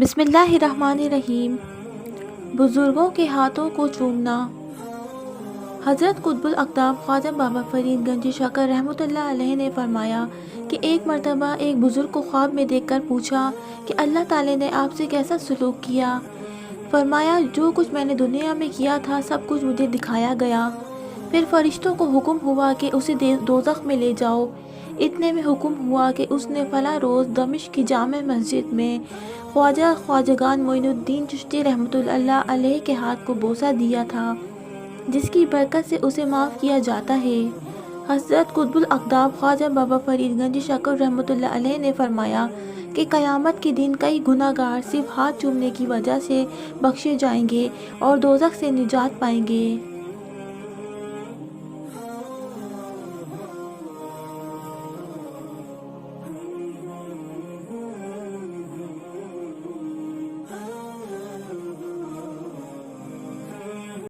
بسم اللہ الرحمن الرحیم۔ بزرگوں کے ہاتھوں کو چومنا۔ حضرت قطب الاقطاب خواجہ بابا فرید گنجی شکر رحمۃ اللہ علیہ نے فرمایا کہ ایک مرتبہ ایک بزرگ کو خواب میں دیکھ کر پوچھا کہ اللہ تعالی نے آپ سے کیسا سلوک کیا؟ فرمایا جو کچھ میں نے دنیا میں کیا تھا سب کچھ مجھے دکھایا گیا۔ پھر فرشتوں کو حکم ہوا کہ اسے دوزخ میں لے جاؤ۔ اتنے میں حکم ہوا کہ اس نے فلاں روز دمشق کی جامع مسجد میں خواجگان معین الدین چشتی رحمۃ اللہ علیہ کے ہاتھ کو بوسہ دیا تھا، جس کی برکت سے اسے معاف کیا جاتا ہے۔ حضرت قطب الاقطاب خواجہ بابا فرید گنجی شکر رحمۃ اللہ علیہ نے فرمایا کہ قیامت کے دن کئی گناہ گار صرف ہاتھ چومنے کی وجہ سے بخشے جائیں گے اور دوزخ سے نجات پائیں گے۔